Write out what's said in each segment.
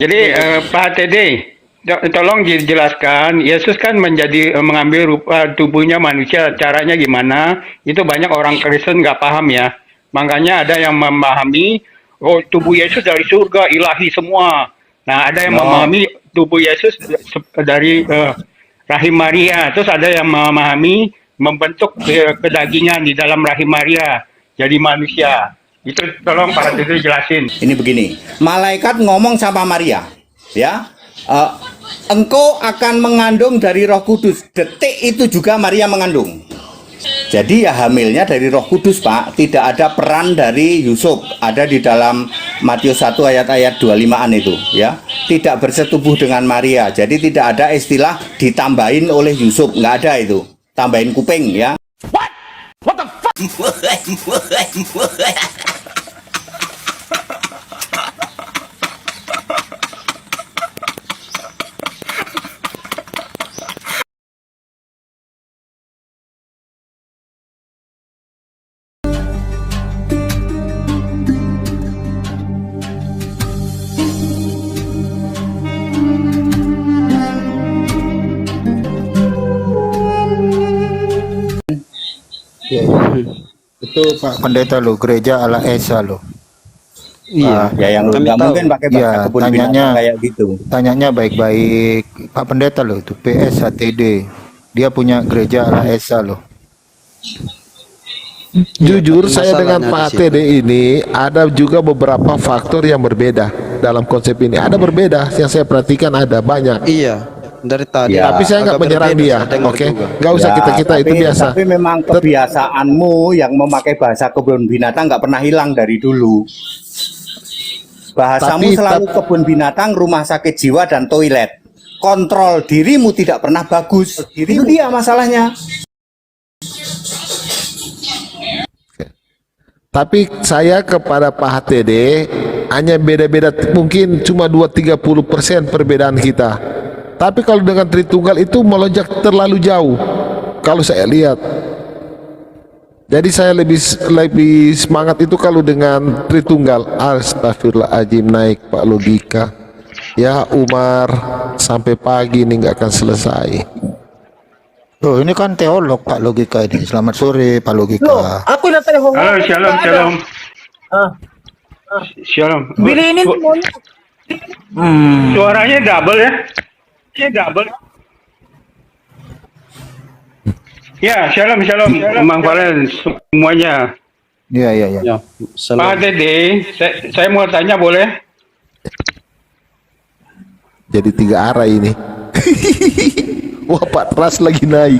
Jadi Pak TD, tolong dijelaskan, Yesus kan mengambil rupa tubuhnya manusia, caranya gimana? Itu banyak orang Kristen nggak paham ya. Makanya ada yang memahami, oh tubuh Yesus dari surga, ilahi semua. Nah ada yang No. memahami tubuh Yesus dari rahim Maria. Terus ada yang memahami membentuk kedagingan di dalam rahim Maria, jadi manusia. Itu tolong Pak TD jelasin. Ini begini, malaikat ngomong sama Maria, ya, engkau akan mengandung dari Roh Kudus. Detik itu juga Maria mengandung. Jadi ya hamilnya dari Roh Kudus, Pak. Tidak ada peran dari Yusuf. Ada di dalam Matius 1 ayat-ayat 25-an itu, ya. Tidak bersetubuh dengan Maria. Jadi tidak ada istilah ditambahin oleh Yusuf, nggak ada itu. Tambahin kuping, ya. What the fuck? Ya, itu Pak Pendeta lo, gereja ala Esa lo. Iya, ya yang kami nggak tahu. mungkin pakai bahasa Ya, kebun tanyanya binatang kayak gitu. tanyanya baik-baik. Pak Pendeta lo itu PSHTD. Dia punya gereja ala Esa lo. Jujur saya masalahnya dengan di Pak situ. TD ini ada juga beberapa faktor yang berbeda dalam konsep ini. Ada berbeda yang saya perhatikan, ada banyak. Iya, dari tadi. Ya. Tapi saya nggak agak menyerang berbeda, dia, saya dengar oke? juga. Nggak usah kita itu biasa. Tapi memang kebiasaanmu yang memakai bahasa kebun binatang nggak pernah hilang dari dulu. Bahasamu selalu kebun binatang, rumah sakit jiwa, dan toilet. Kontrol dirimu tidak pernah bagus. Itu dia masalahnya. Tapi saya kepada Pak HTD hanya beda-beda, mungkin cuma 2-30% perbedaan kita. Tapi kalau dengan Tritunggal itu melonjak terlalu jauh kalau saya lihat. Jadi saya lebih semangat itu kalau dengan Tritunggal. Astagfirullahaladzim, naik Pak logika. Ya Umar, sampai pagi ini nggak akan selesai. Loh, ini kan teolog Pak Logika ini. Selamat sore Pak Logika. Loh, aku udah telepon. Halo, shalom, shalom. Shalom. Billy ini maunya. Suaranya double ya? Iya, double. Ya, shalom, shalom. Mang Valen, semuanya. Iya, iya, iya. Ya, Pak salam. Dede, saya mau tanya boleh? Jadi 3 arah ini. Wah Pak Tras lagi naik.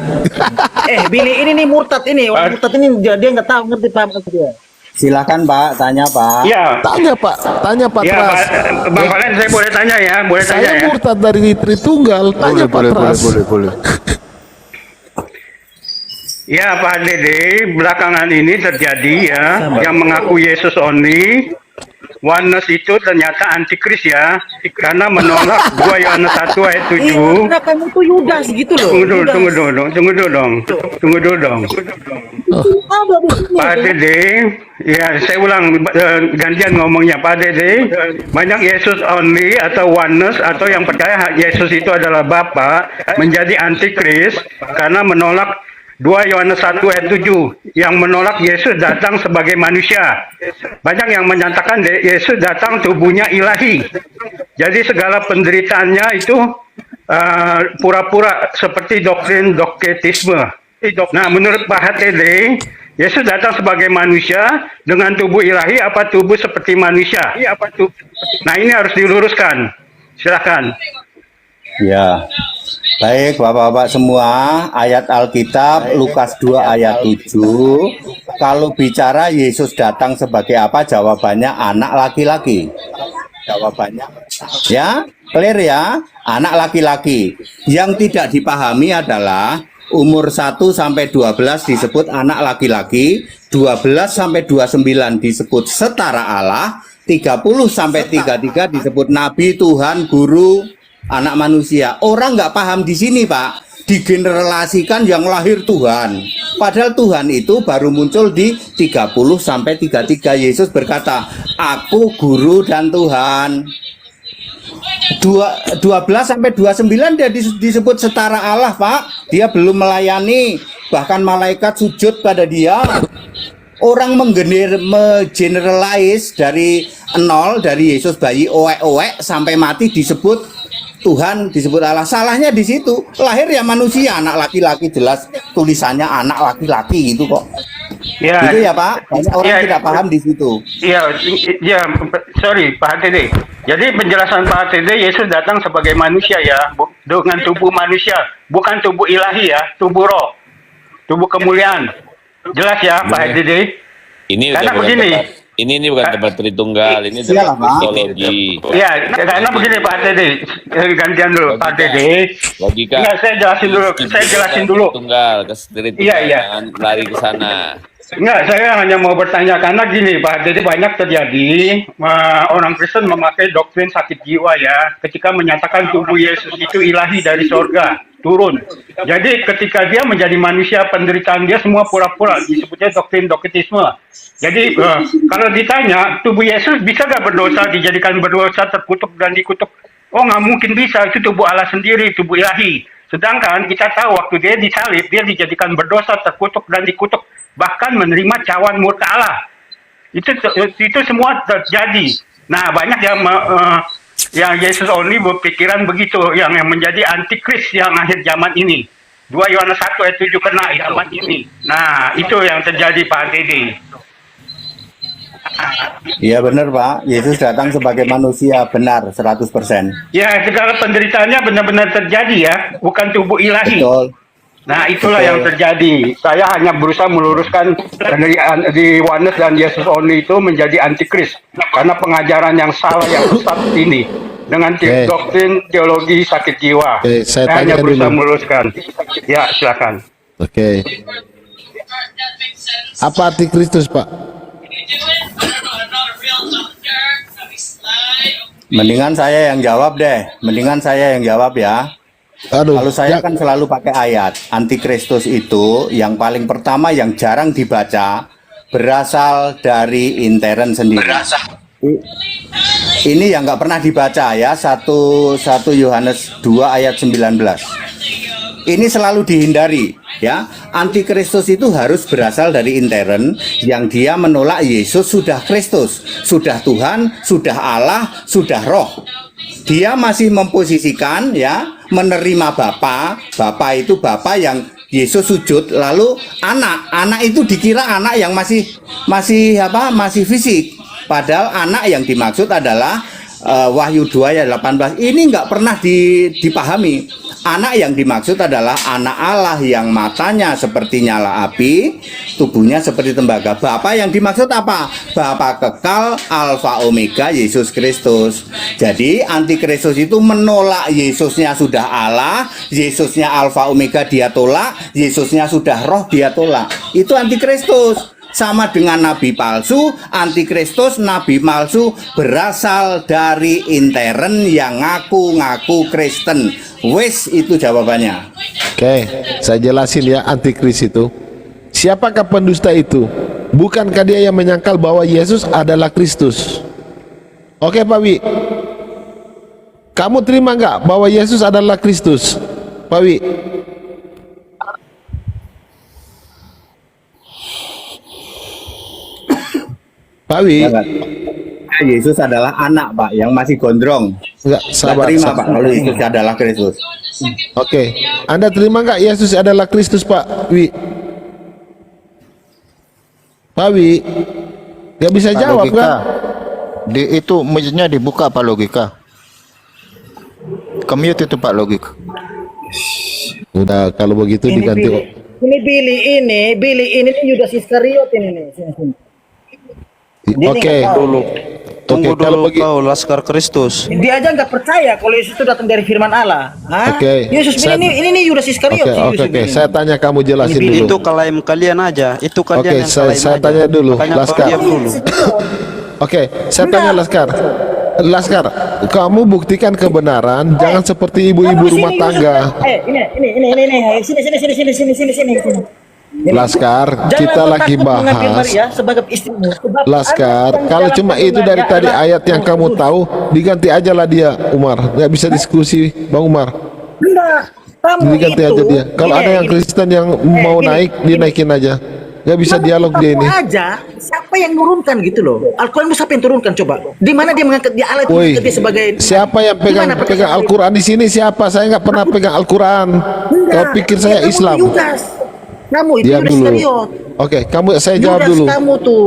Billy ini nih murtad ini. Orang murtad ini dia nggak tahu ngerti paham ngerti dia. Silakan Pak, tanya Pak. Iya. Tanya Pak Ya, Tras. Bang Valen, saya boleh tanya ya? Boleh tanya Saya ya? murtad dari Tritunggal. Tanya Pak Tras. Boleh. Ya, Pak Dede, belakangan ini terjadi ya, yang mengaku Yesus only. Oneness itu ternyata antikris ya, karena menolak 2 Yohanes 1 ayat 7. Karena kamu tuh Yudas gitu loh. Tunggu dulu dong. Pak Dede, ya saya ulang gantian ngomongnya. Pak Dede, banyak Yesus only atau oneness atau yang percaya Yesus itu adalah Bapa menjadi antikris karena menolak 2 Yohanes 1 ayat 7 yang menolak Yesus datang sebagai manusia. Banyak yang menyatakan Yesus datang tubuhnya ilahi. Jadi segala penderitaannya itu pura-pura seperti doktrin doktetisme. Nah, menurut Pak HTD, Yesus datang sebagai manusia dengan tubuh ilahi apa tubuh seperti manusia? Nah, ini harus diluruskan. Silakan. Ya. Baik Bapak-bapak semua, ayat Alkitab Lukas 2 ayat 7. Kalau bicara Yesus datang sebagai apa? Jawabannya anak laki-laki. Jawabannya ya, clear ya, anak laki-laki. Yang tidak dipahami adalah umur 1 sampai 12 disebut anak laki-laki, 12 sampai 29 disebut setara Allah, 30 sampai 33 disebut nabi, Tuhan, guru, anak manusia. Orang nggak paham di sini Pak, digeneralisasikan yang lahir Tuhan. Padahal Tuhan itu baru muncul di 30 sampai 33. Yesus berkata, aku guru dan Tuhan. 12 sampai 29 dia disebut setara Allah, Pak. Dia belum melayani, bahkan malaikat sujud pada dia. Orang generalize dari nol, dari Yesus bayi oek-oek sampai mati disebut Tuhan, disebut Allah. Salahnya di situ. Lahir ya manusia, anak laki-laki, jelas tulisannya anak laki-laki gitu kok. Ya, Gitu ya, Pak. Banyak orang ya, tidak paham di situ. ya, sorry Pak HTD. Jadi penjelasan Pak HTD, Yesus datang sebagai manusia ya, dengan tubuh manusia, bukan tubuh ilahi ya, tubuh roh, tubuh kemuliaan. Jelas ya Pak HTD. Ini Karena udah bukan begini. debat. Ini bukan debat Tritunggal, ini Iyalah, debat Pak. kristologi. Ya, karena begini Pak HTD, gantian dulu Pak HTD. Logika. Enggak, saya jelasin dulu. Tritunggal, ke Tritunggal, Iya, iya. jangan lari ke sana. Enggak, saya hanya mau bertanya karena gini Pak, jadi banyak terjadi orang Kristen memakai doktrin sakit jiwa ya, ketika menyatakan tubuh Yesus itu ilahi dari sorga turun. Jadi ketika dia menjadi manusia, penderitaan dia semua pura-pura, disebutnya doktrin doktrinisme. Jadi kalau ditanya tubuh Yesus bisa nggak berdosa, dijadikan berdosa, terkutuk dan dikutuk? Oh nggak mungkin bisa, itu tubuh Allah sendiri, tubuh ilahi. Sedangkan kita tahu waktu dia disalib, dia dijadikan berdosa, terkutuk dan dikutuk, bahkan menerima cawan murka Allah. Itu semua terjadi. Nah banyak yang Yesus only berpikiran begitu, yang menjadi antikris yang akhir zaman ini. 2 Yohanes 1 ayat 7 kena zaman ini. Nah itu yang terjadi Pak Dede. Iya benar, Pak. Yesus datang sebagai manusia, benar 100%. Ya segala penderitaannya benar-benar terjadi ya, bukan tubuh ilahi. Betul. Nah itulah Betul. yang terjadi. Saya hanya berusaha meluruskan di Oneness dan Yesus only itu menjadi antikris karena pengajaran yang salah yang sesat ini dengan Oke. doktrin teologi sakit jiwa. Oke, saya hanya tanya berusaha dulu. meluruskan. Ya silakan. Oke. Apa arti Kristus, Pak? Mendingan saya yang jawab deh. Mendingan saya yang jawab ya. Aduh, Kalau saya ya- kan selalu pakai ayat. Antikristus itu yang paling pertama yang jarang dibaca berasal dari intern sendiri. Ini yang nggak pernah dibaca ya. 1 Yohanes 2 ayat 19. Ini selalu dihindari ya. Antikristus itu harus berasal dari intern yang dia menolak Yesus sudah Kristus, sudah Tuhan, sudah Allah, sudah Roh. Dia masih memposisikan ya, menerima Bapa itu Bapa yang Yesus sujud, lalu anak itu dikira anak yang masih fisik, padahal anak yang dimaksud adalah Wahyu 2 ayat 18. Ini nggak pernah dipahami. Anak yang dimaksud adalah anak Allah yang matanya seperti nyala api, tubuhnya seperti tembaga. Bapa yang dimaksud apa? Bapa kekal, Alfa Omega, Yesus Kristus. Jadi antikristus itu menolak Yesusnya sudah Allah, Yesusnya Alfa Omega dia tolak, Yesusnya sudah Roh dia tolak. Itu antikristus. Sama dengan nabi palsu, antikristus, nabi palsu berasal dari intern yang ngaku-ngaku Kristen. Wes itu jawabannya. Oke, saya jelasin ya antikris itu. Siapakah pendusta itu? Bukankah dia yang menyangkal bahwa Yesus adalah Kristus? Oke Pak Wi, kamu terima nggak bahwa Yesus adalah Kristus? Pak Wi? Pak Wi? Ya, Pak. Yesus adalah anak, Pak, yang masih gondrong. Enggak, Nggak sabar, terima, sabar. Pak, kalau Yesus adalah Kristus. Oke, Anda terima nggak Yesus adalah Kristus, Pak Wi? Pak Wi, nggak bisa Pak jawab logika. kan? Itu mic-nya dibuka Pak logika. Kemute itu Pak logika. Udah kalau begitu Ini diganti. Billy ini Yudas Iskariot ini nih. Sini. Dia Oke, nggak tahu. Tunggu Oke, kalau dulu begitu. kau Laskar Kristus. Dia aja nggak percaya kalau Yesus itu datang dari firman Allah. Hah? Oke, Yesus saya- ini Yudas Iskariot. Oke, si oke, Yesus oke. ini. Saya tanya kamu jelasin dulu. Itu klaim kalian aja. Itu kalian Oke, yang saya klaim aja. tanya dulu, Makanya kau Laskar. diam dulu. Oke, saya tanya Laskar. Laskar, kamu buktikan kebenaran, jangan seperti ibu-ibu Kamu rumah sini, tangga. Yusuf. Ini. Sini. Laskar, Jangan kita kau lagi takut mengambil bahas. Maria sebagai istrimu. Sebab Laskar, anak yang kalau dalam cuma itu dari kandungannya tadi adalah ayat yang Roh kamu Kudus. tahu, diganti aja lah dia, Umar. Nggak bisa diskusi, Bang Umar. Enggak, kamu Diganti itu. aja dia. Kalau ada yang Kristen yang mau naik, dinaikin aja. Nggak bisa dialog dia ini. Aja, siapa yang nurunkan gitu loh? Al-Quran itu siapa yang turunkan coba? Di mana dia mengangkat dia Allah itu Woi, mengangkat dia sebagai siapa yang Di mana pegang perkataan Al-Quran di sini? Siapa? Saya nggak pernah pegang Al-Quran. Kau pikir saya kamu Islam? Itu Yudas. Kamu itu Diam Yudas dulu. Iskariot. Oke, saya jawab Yudas dulu. kamu tuh.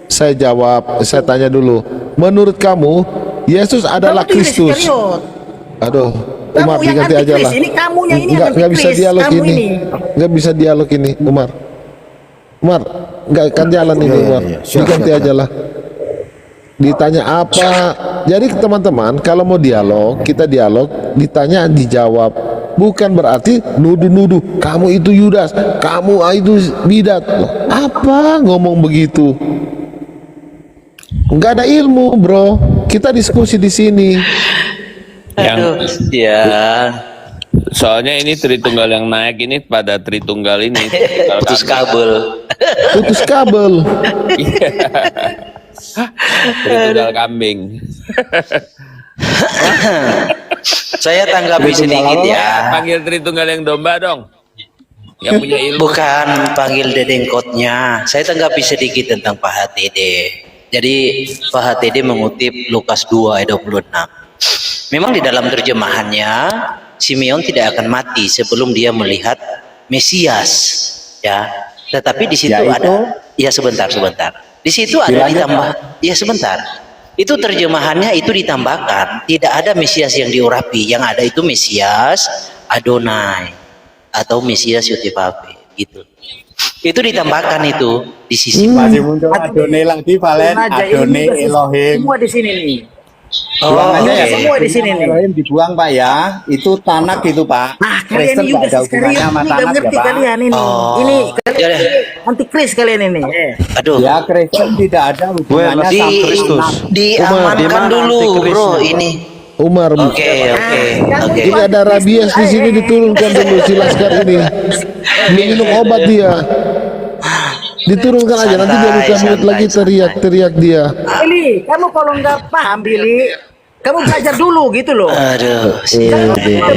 Saya jawab, saya tanya dulu. Menurut kamu, Yesus adalah Kamu tuh Yudas Kristus? Iskariot. Aduh, Kamu Umar yang diganti aja antikris. lah. Ini kamunya ini yang Nggak bisa antikris. dialog Kamu ini. Nggak bisa dialog ini, Umar. Umar, nggak akan jalan ini, Iya, Umar. iya. Siap, Diganti siap, aja lah. Ditanya apa? Jadi teman-teman, kalau mau dialog, kita dialog, ditanya dijawab. Bukan berarti nuduh-nuduh. Kamu itu Yudas, kamu itu bidat. Loh, apa ngomong begitu? Nggak ada ilmu, bro. Kita diskusi di sini. Yang Ya, soalnya ini Tritunggal yang naik ini pada Tritunggal ini. Tritunggal putus kambing. kabel. Putus kabel. Tritunggal kambing. Saya tanggapi sedikit ya. Panggil Tritunggal yang domba dong. Yang punya ilmu. Bukan panggil dedengkotnya. Saya tanggapi sedikit tentang Pak HTD. Jadi Pak HTD mengutip Lukas 2 ayat 26. Memang di dalam terjemahannya Simeon tidak akan mati sebelum dia melihat Mesias, ya. Tetapi di situ ada, ya sebentar. Di situ ada ditambah, ya sebentar. Itu terjemahannya itu ditambahkan, tidak ada Mesias yang diurapi, yang ada itu Mesias Adonai atau Mesias Yotepape, gitu. Itu ditambahkan itu di sisi Masih muncul Adone lagi, Valen. Aja, ini Adone juga Elohim. Semua di sini nih. Buang aja ya, oke. Pak. Semua di sini nih. Elohim dibuang, Pak ya. Itu tanak itu, Pak. Nah, kalian Kristen ini nggak Yudas ada hubungannya Iskariot sama ini tanak gak ya, ngerti Pak. kalian ini. Oh. Ini kalian Ya, ya. antikris kalian ini. Aduh. Ya, Kristen tidak ada hubungannya Well, Di, sama Kristus. diamankan Dimana dulu, antikrisnya? bro. Ini. Umar, Oke. ini ada rabies di sini, diturunkan dulu si Laskar ini. Belum minum obat dia. Diturunkan aja, nanti dia buka mulut lagi teriak-teriak dia. Billy, kamu kalau nggak paham Billy, kamu belajar dulu gitu loh. Aduh.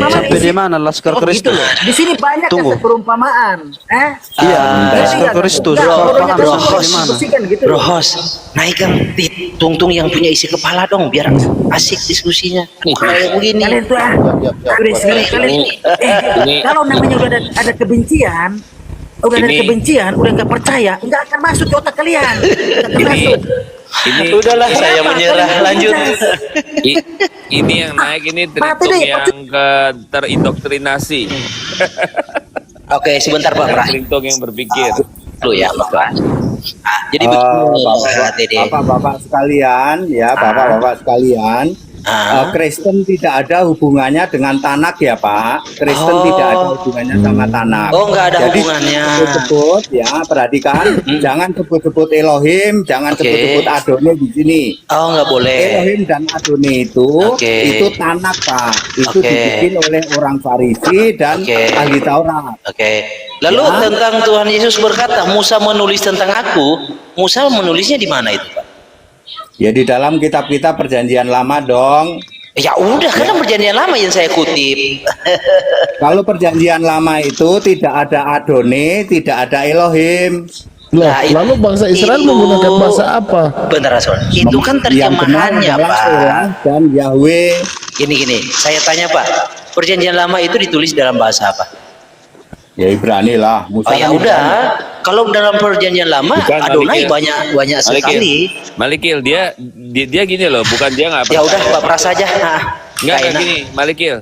Sampai di mana Laskar Oh, gitu Kristus? loh. Di sini banyak Tunggu. yang perumpamaan. Iya, Ngerti Laskar nggak? Kristus. Nggak, Kau bodohnya paham kamu sampai harus di mana? diskusikan gitu loh. Bro host, naikkan tungtung yang punya isi kepala dong, biar asik diskusinya. Kayak begini. Kalian tuh kalian, Ini- kalau namanya udah ada kebencian, udah ada Ini- kebencian, udah nggak percaya, nggak akan masuk ke otak kalian. Nggak akan masuk. Ini Udahlah, saya Kenapa? menyerah. Kalian Lanjut. Yudas. ini yang naik ini Mati Tritung deh, yang terindoktrinasi. Oke, sebentar Pak Pras. Tritung yang berpikir. Dulu ya, Pak Pras. Jadi begini, HTD. Bapak-bapak sekalian, ya bapak-bapak sekalian, Kristen tidak ada hubungannya dengan tanak ya Pak. Kristen Oh. tidak ada hubungannya sama tanak. Oh, nggak ada Jadi, hubungannya. sebut ya, perhatikan, jangan sebut-sebut Elohim, jangan Oke. sebut-sebut Adone di sini. Oh, nggak boleh. Elohim dan Adone Oke. itu tanak Pak. Itu Oke. dibikin oleh orang Farisi dan Oke. ahli Taurat. Oke. Lalu Ya. tentang Tuhan Yesus berkata, Musa menulis tentang aku. Musa menulisnya di mana itu, Pak? Ya di dalam kitab-kitab perjanjian lama dong. Ya udah, kan perjanjian lama yang saya kutip. Kalau perjanjian lama itu tidak ada Adone, tidak ada Elohim. Loh, Nah, lalu bangsa Israel itu- menggunakan bahasa apa? Bentar, Rasul. Itu kan Yang benar terjemahannya, adalah Pak. Elah dan Yahweh. Gini, saya tanya Pak. Perjanjian lama itu ditulis dalam bahasa apa? Ya Ibrani lah. Musa Oh ya kan udah, Ibrani. kalau dalam perjanjian lama Bukan, Adonai Malikil. banyak sekali. Malikil dia gini loh, bukan dia nggak Ya percaya. udah Pak Pras aja. Nah, Enggak enak. gini, Malikil.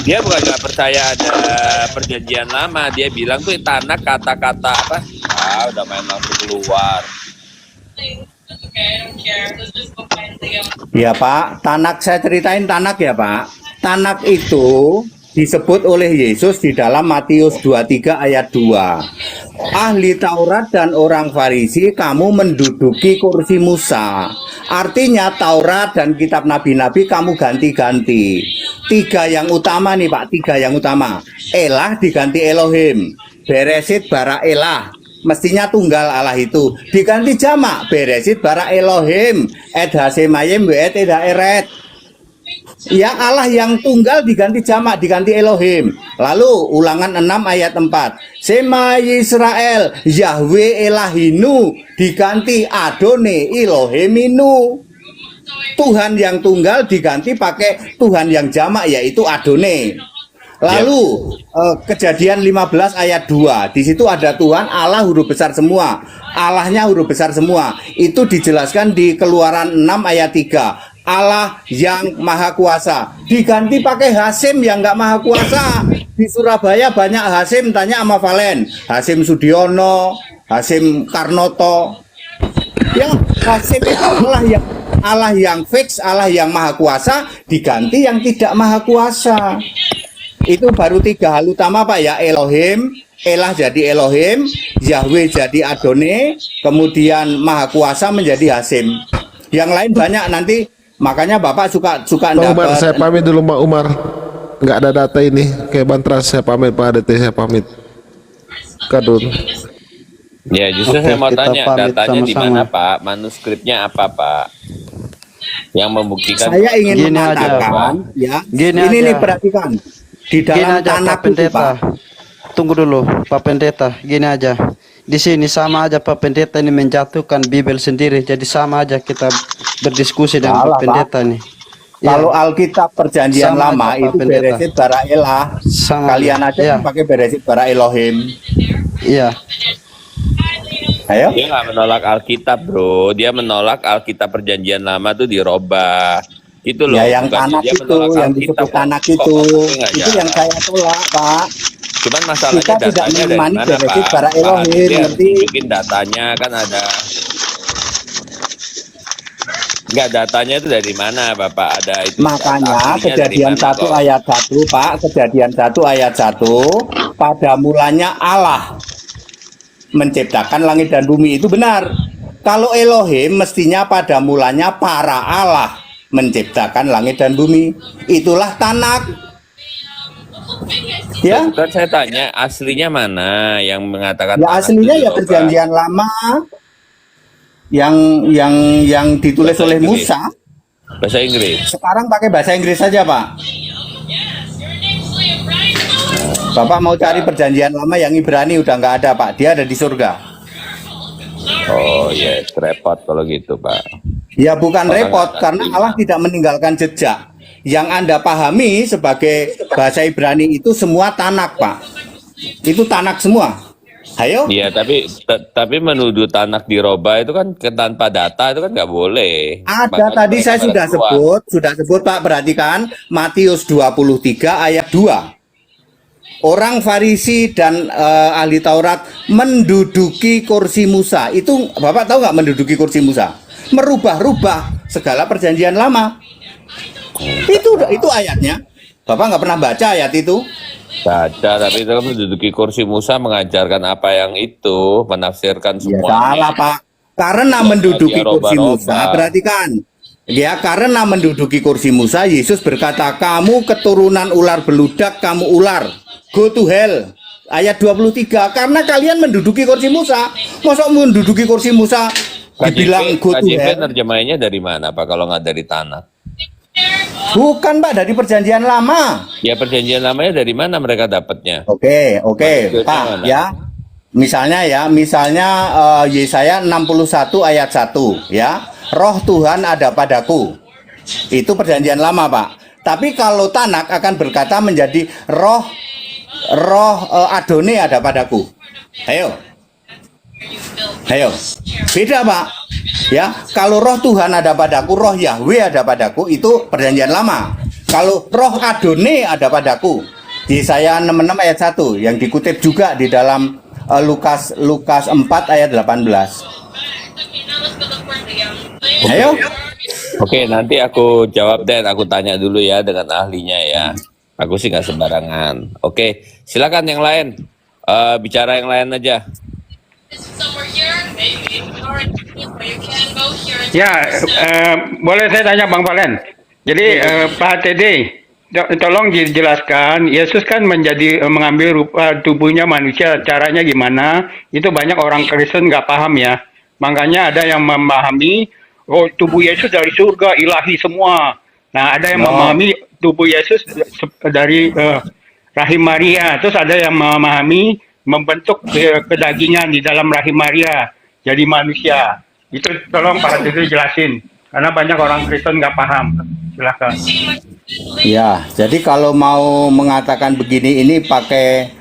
Dia bukan nggak percaya ada perjanjian lama. Dia bilang tuh tanak kata-kata apa? Udah main langsung keluar. Ya Pak, tanak saya ceritain tanak ya Pak. Tanak itu disebut oleh Yesus di dalam Matius 23 ayat 2. Ahli Taurat dan orang Farisi, kamu menduduki kursi Musa. Artinya Taurat dan kitab nabi-nabi kamu ganti-ganti. Tiga yang utama nih Pak, tiga yang utama. Elah diganti Elohim. beresit bara elah. Mestinya tunggal Allah itu. Diganti jamak, beresit bara Elohim. Ed hasemayim we tidak eret. Ya Allah yang tunggal diganti jamak, diganti Elohim. Lalu ulangan 6 ayat 4. Sema Yisrael, Yahweh Elahinu diganti Adone Elohiminu. Tuhan yang tunggal diganti pakai Tuhan yang jamak yaitu Adone. Lalu Kejadian 15 ayat 2. Di situ ada Tuhan Allah huruf besar semua. Allahnya huruf besar semua. Itu dijelaskan di Keluaran 6 ayat 3. Allah yang maha kuasa diganti pakai Hasim yang nggak maha kuasa. Di Surabaya banyak Hasim, tanya sama Valen. Hasim Sudiono, Hasim Karnoto. Yang Hasim itu Allah yang fix, Allah yang maha kuasa diganti yang tidak maha kuasa. Itu baru 3 hal utama Pak ya. Elohim, Elah jadi Elohim, Yahweh jadi Adone, kemudian maha kuasa menjadi Hasim. Yang lain banyak nanti. Makanya Bapak suka Pak Umar, dapat. saya pamit dulu Pak Umar. Nggak ada data ini. Kayak Bantras, saya pamit Pak ADT, saya pamit. Kadun. Ya, justru Oke, saya mau kita tanya pamit datanya di sama-sama. mana, Pak? Manuskripnya apa, Pak? Yang membuktikan Saya ingin Gini aja, mengatakan ya. Gini ini aja. nih perhatikan. Di Gini dalam aja tanah Pak itu Pendeta. Pak. Tunggu dulu Pak Pendeta. Gini aja. Di sini sama aja Pak Pendeta ini menjatuhkan Bibel sendiri. Jadi sama aja kita berdiskusi dengan Salah, Pak Pendeta nih. Kalau Ya, Alkitab Perjanjian Sama Lama aja, Pak itu Pendeta. beresit bara Elah. Sama Kalian aja. aja Ya. kan pakai beresit bara Elohim. iya. Ayo. dia nggak menolak Alkitab, bro. Dia menolak Alkitab Perjanjian Lama tuh dirobah. Gitu loh. Ya yang Bukannya tanak dia itu, menolak yang Alkitab disebut kok. tanak Kok itu, masuknya nggak itu yang jalan? saya tolak Pak. Cuman masalahnya Kita tidak datanya dari menemani mana, beresit Pak? bara Pak Elohim, Habibie harus ngerti? tunjukin datanya kan ada. Enggak, datanya itu dari mana, Bapak? Ada itu. Makanya aslinya dari Kejadian mana 1 kok? ayat 1 Pak, Kejadian 1 ayat 1, pada mulanya Allah menciptakan langit dan bumi, itu benar. Kalau Elohim mestinya pada mulanya para Allah menciptakan langit dan bumi. Itulah Tanak. Ya, Bukan saya tanya, aslinya mana yang mengatakan ya tanah aslinya itu ya dirobah? Perjanjian Lama yang ditulis Bahasa oleh Inggris. Musa. Bahasa Inggris. Sekarang pakai bahasa Inggris saja Pak. Bapak mau cari Perjanjian Lama yang Ibrani udah nggak ada Pak. Dia ada di surga. Oh yes, repot kalau gitu, Pak. Ya bukan Orang repot nggak karena ngerti. Allah tidak meninggalkan jejak. Yang Anda pahami sebagai bahasa Ibrani itu semua tanak Pak. Itu tanak semua. Ayo. Iya, tapi menuduh tanak dirobah itu kan tanpa data itu kan nggak boleh. Ada Makanya tadi mereka saya pada sudah keluar. sebut Pak, perhatikan Matius 23 ayat 2. Orang Farisi dan ahli Taurat menduduki kursi Musa. Itu Bapak tahu nggak menduduki kursi Musa? Merubah-rubah segala perjanjian lama. Itu ayatnya. Bapak nggak pernah baca ayat itu? Baca, tapi itu kan menduduki kursi Musa mengajarkan apa yang itu, menafsirkan Ya semuanya. salah Pak. Karena Ya, menduduki dia kursi roba-roba. Musa, perhatikan. Ya karena menduduki kursi Musa, Yesus berkata, kamu keturunan ular beludak, kamu ular. Go to hell. Ayat 23. Karena kalian menduduki kursi Musa. Masa menduduki kursi Musa dibilang go to KJP hell? nerjemahinnya dari mana, Pak, kalau nggak dari tanah? Bukan Pak, dari perjanjian lama. Ya perjanjian lamanya dari mana mereka dapatnya? Oke, Maksudnya Pak, mana? ya. Misalnya Yesaya 61 ayat 1 ya. Roh Tuhan ada padaku. Itu perjanjian lama, Pak. Tapi kalau Tanak akan berkata menjadi roh Adone ada padaku. Ayo. Beda, Pak. Ya, kalau roh Tuhan ada padaku, roh Yahweh ada padaku, itu perjanjian lama. Kalau roh Adone ada padaku, Yesaya 66 ayat 1 yang dikutip juga di dalam Lukas 4 ayat 18. Ayo. Oke, nanti aku jawab dan aku tanya dulu ya dengan ahlinya ya. Aku sih nggak sembarangan. Oke, silakan yang lain. Bicara yang lain aja. Ya, boleh saya tanya Bang Valen. Jadi Pak HTD, tolong dijelaskan. Yesus kan mengambil rupa tubuhnya manusia. Caranya gimana? Itu banyak orang Kristen nggak paham ya. Makanya ada yang memahami, oh tubuh Yesus dari surga, ilahi semua. Nah, ada yang memahami tubuh Yesus dari rahim Maria. Terus ada yang memahami membentuk kedagingan di dalam rahim Maria jadi manusia. Itu tolong Pak Dede jelasin. Karena banyak orang Kristen nggak paham. Silakan. Ya, jadi kalau mau mengatakan begini ini pakai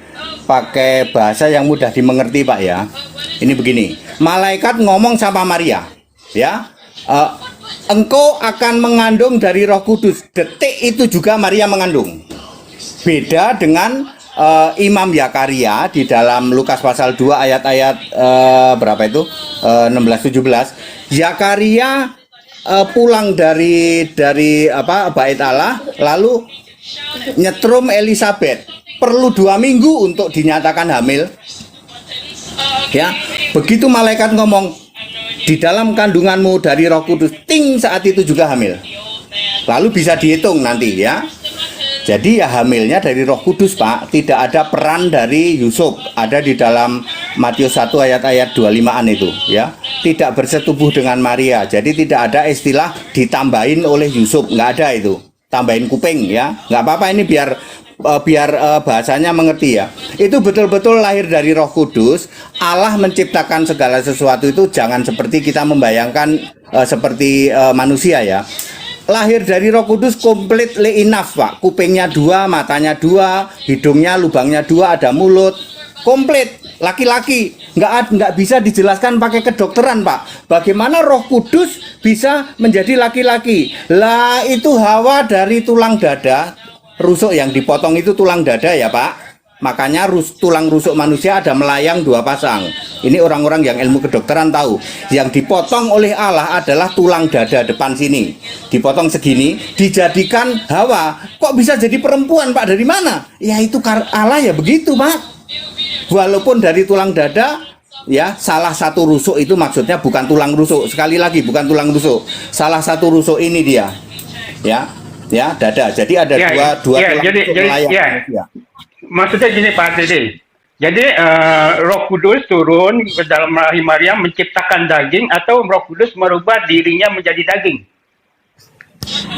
bahasa yang mudah dimengerti Pak ya. Ini begini, malaikat ngomong sama Maria, ya, engkau akan mengandung dari Roh Kudus. Detik itu juga Maria mengandung. Beda dengan Imam Zakaria di dalam Lukas pasal 2 ayat-ayat berapa itu? 16-17. Zakaria pulang dari bait Allah, lalu nyetrum Elizabeth, perlu 2 minggu untuk dinyatakan hamil. Ya, begitu malaikat ngomong di dalam kandunganmu dari Roh Kudus, ting, saat itu juga hamil. Lalu bisa dihitung nanti ya. Jadi ya hamilnya dari Roh Kudus Pak, tidak ada peran dari Yusuf. Ada di dalam Matius 1 ayat-ayat 25-an itu ya. Tidak bersetubuh dengan Maria. Jadi tidak ada istilah ditambahin oleh Yusuf, nggak ada itu. Tambahin kuping ya. Nggak apa-apa, ini biar bahasanya mengerti ya. Itu betul-betul lahir dari Roh Kudus. Allah menciptakan segala sesuatu itu jangan seperti kita membayangkan seperti manusia ya. Lahir dari Roh Kudus completely enough Pak. Kupingnya 2, matanya 2, hidungnya lubangnya 2, ada mulut, komplit. Laki-laki, nggak bisa dijelaskan pakai kedokteran Pak. Bagaimana Roh Kudus bisa menjadi laki-laki? Lah itu Hawa dari tulang dada, rusuk yang dipotong itu tulang dada ya Pak. Makanya tulang rusuk manusia ada melayang 2 pasang. Ini orang-orang yang ilmu kedokteran tahu. Yang dipotong oleh Allah adalah tulang dada depan sini. Dipotong segini, dijadikan Hawa. Kok bisa jadi perempuan Pak? Dari mana? Ya itu Allah ya begitu Pak. Walaupun dari tulang dada, ya salah satu rusuk itu maksudnya bukan tulang rusuk. Sekali lagi bukan tulang rusuk. Salah satu rusuk ini dia. Ya, dada. Jadi ada dua tulang rusuk melayang. Ya. Maksudnya gini Pak Dede. Jadi Roh Kudus turun ke dalam rahim Maria menciptakan daging, atau Roh Kudus merubah dirinya menjadi daging?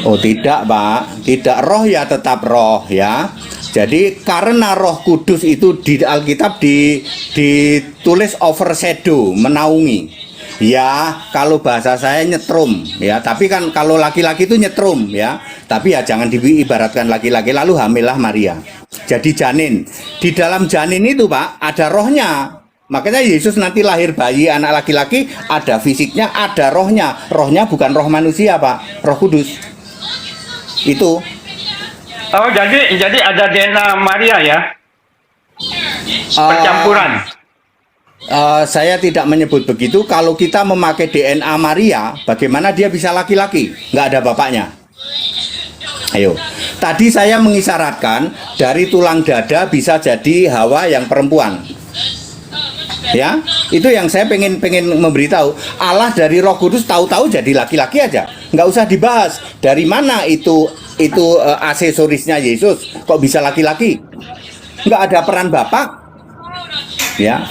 Oh tidak Pak, tidak, roh ya tetap roh ya. Jadi karena Roh Kudus itu di Alkitab ditulis overshadow, menaungi. Ya, kalau bahasa saya nyetrum ya, tapi kan kalau laki-laki itu nyetrum ya. Tapi ya jangan diibaratkan laki-laki, lalu hamillah Maria. Jadi janin. Di dalam janin itu Pak ada rohnya. Makanya Yesus nanti lahir bayi anak laki-laki, ada fisiknya, ada rohnya. Rohnya bukan roh manusia Pak, Roh Kudus. Itu. Oh, jadi ada DNA Maria ya? Percampuran. Saya tidak menyebut begitu. Kalau kita memakai DNA Maria, bagaimana dia bisa laki-laki? Nggak ada bapaknya. Ayo, tadi saya mengisyaratkan dari tulang dada bisa jadi Hawa yang perempuan. Ya, itu yang saya pengen memberitahu. Allah dari Roh Kudus tahu-tahu jadi laki-laki aja. Nggak usah dibahas dari mana itu aksesorisnya Yesus kok bisa laki-laki. Nggak ada peran bapak. Ya.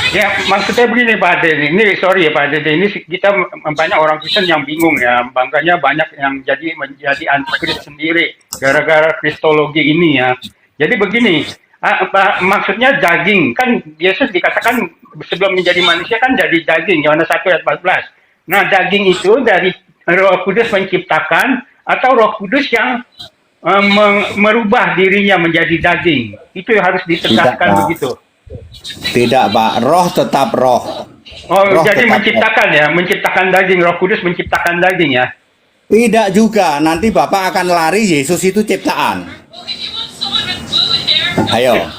Ya, maksudnya begini Pak Dede, ini sorry ya Pak Dede, ini kita banyak orang Kristen yang bingung ya, bangkanya banyak yang menjadi antikris sendiri gara-gara kristologi ini ya. Jadi begini, maksudnya daging, kan Yesus dikatakan sebelum menjadi manusia kan jadi daging, Yohanes 1 ayat 14. Nah daging itu dari Roh Kudus menciptakan, atau Roh Kudus yang merubah dirinya menjadi daging? Itu harus ditegaskan begitu. Tidak Pak, roh tetap roh. Oh, roh jadi menciptakan roh. Ya, menciptakan daging, Roh Kudus menciptakan daging ya? Tidak juga, nanti Bapak akan lari Yesus itu ciptaan. Ayo.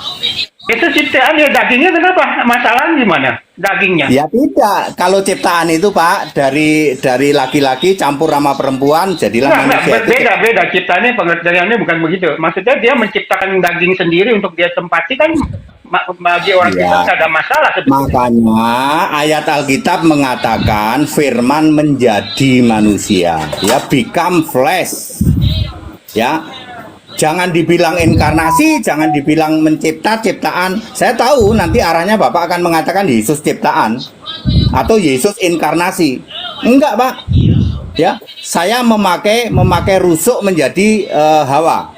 Itu ciptaan ya, dagingnya kenapa? Masalahnya gimana? Dagingnya? Ya tidak, kalau ciptaan itu Pak dari laki-laki campur sama perempuan jadilah manusia. Beda ciptaannya, pengertiannya bukan begitu. Maksudnya dia menciptakan daging sendiri untuk dia tempati, kan bagi orang Kristen ada masalah sebetulnya. Makanya ayat Alkitab mengatakan firman menjadi manusia, ya, become flesh. Ya, jangan dibilang inkarnasi, jangan dibilang mencipta ciptaan. Saya tahu nanti arahnya Bapak akan mengatakan Yesus ciptaan atau Yesus inkarnasi. Enggak, Pak. Ya, saya memakai rusuk menjadi Hawa,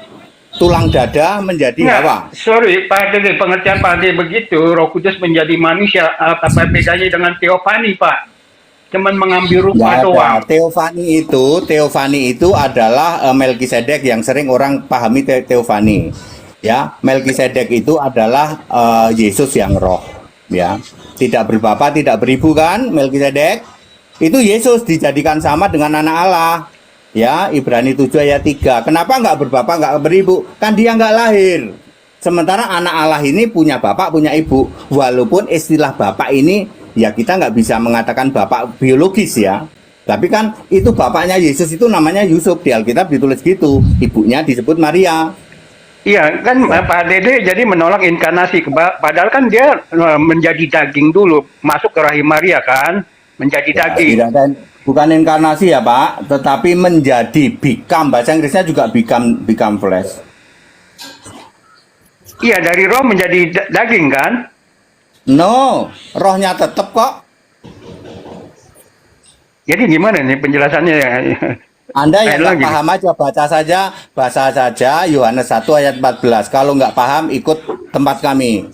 tulang dada menjadi Hawa. Sorry, Pak Dede, pengertian Pak Dede begitu, Roh Kudus menjadi manusia, apa bedanya dengan teofani, Pak? Cuman mengambil rupa Nggak ada. doang. Teofani itu adalah Melkisedek yang sering orang pahami teofani. Ya, Melkisedek itu adalah Yesus yang roh. Ya, tidak berbapa, tidak beribu kan? Melkisedek itu Yesus dijadikan sama dengan anak Allah. Ya, Ibrani 7 ayat 3. Kenapa nggak berbapa, nggak beribu? Kan dia nggak lahir. Sementara anak Allah ini punya bapak, punya ibu. Walaupun istilah bapak ini ya kita nggak bisa mengatakan bapak biologis ya. Tapi kan itu bapaknya Yesus itu namanya Yusuf. Di Alkitab ditulis gitu. Ibunya disebut Maria. Iya, kan Pak Dede jadi menolak inkarnasi. Padahal kan dia menjadi daging dulu, masuk ke rahim Maria kan, menjadi daging. Tidak, dan bukan inkarnasi ya Pak, tetapi menjadi become. Bahasa Inggrisnya juga become flesh. Iya, dari roh menjadi daging kan? No, rohnya tetap kok. Jadi gimana nih penjelasannya ya? Anda yang nggak Lagi. paham aja baca saja Yohanes 1 ayat 14. Kalau nggak paham ikut tempat kami.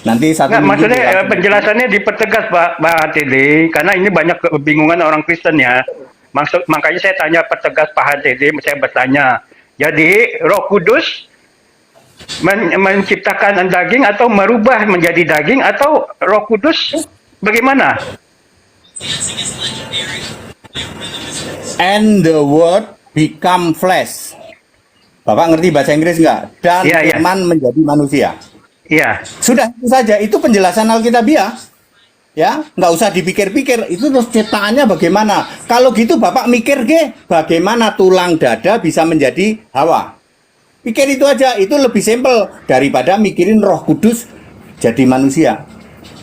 Nanti satu Nggak, minggu maksudnya jelaskan. penjelasannya dipertegas Pak Tede, karena ini banyak kebingungan orang Kristen ya. Makanya saya tanya pertegas Pak Tede, saya bertanya. Jadi Roh Kudus menciptakan daging atau merubah menjadi daging atau Roh Kudus bagaimana? And the word become flesh. Bapak ngerti bahasa Inggris nggak? Dan Iya, iya. firman menjadi manusia. Iya. Sudah itu saja. Itu penjelasan Alkitabiah. Ya, nggak usah dipikir-pikir. Itu terus ciptaannya bagaimana? Kalau gitu Bapak mikir bagaimana tulang dada bisa menjadi Hawa. Pikir itu aja. Itu lebih simpel daripada mikirin Roh Kudus jadi manusia.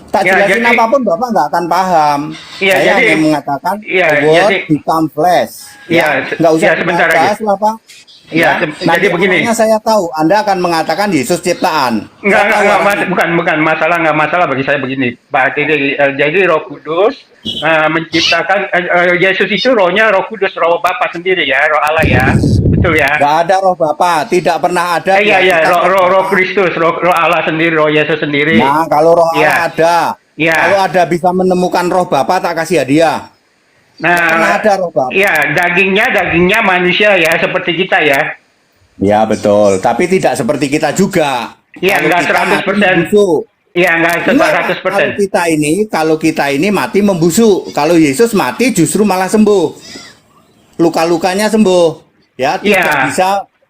Tak Ya, jelasin jadi- apapun Bapak nggak akan paham. Iya, Saya jadi- hanya mengatakan iya, the word jadi- become flesh. Iya, nggak usah iya, sebentar dibahas lagi. lah Pak. Iya, Nanti jadi begini. orangnya saya tahu Anda akan mengatakan Yesus ciptaan. Saya tahu orangnya. Bukan masalah, nggak masalah bagi saya begini, Pak Tede. Jadi Roh Kudus menciptakan Yesus itu rohnya Roh Kudus, roh Bapa sendiri ya, roh Allah ya, betul ya? Nggak ada roh Bapa, tidak pernah ada. Iya, Kita- roh Kristus, roh Allah sendiri, roh Yesus sendiri. Nah, kalau roh Iya. Allah ada, Iya. kalau ada bisa menemukan roh Bapa tak kasih hadiah. Nggak pernah ada roh Bapa. Iya, dagingnya manusia ya, seperti kita ya. Ya betul, tapi tidak seperti kita juga. Iya, Kalau nggak kita 100%. mati membusuk. Iya, nggak Enggak, 100%. kalau kita ini mati membusuk. Kalau Yesus mati justru malah sembuh. Luka-lukanya sembuh. Ya, Iya.